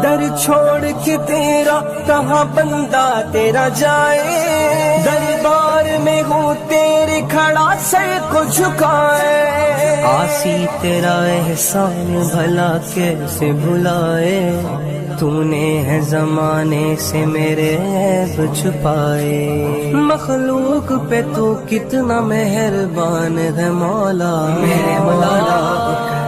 दर छोड़ के तेरा कहाँ बंदा तेरा जाए, दरबार में हूँ तेरे खड़ा सर को झुकाए। आसी तेरा एहसान भला कैसे भुलाए, तूने है जमाने से मेरे ऐब छुपाए। मखलूक पे तू कितना मेहरबान है मौला, मेरे मौला।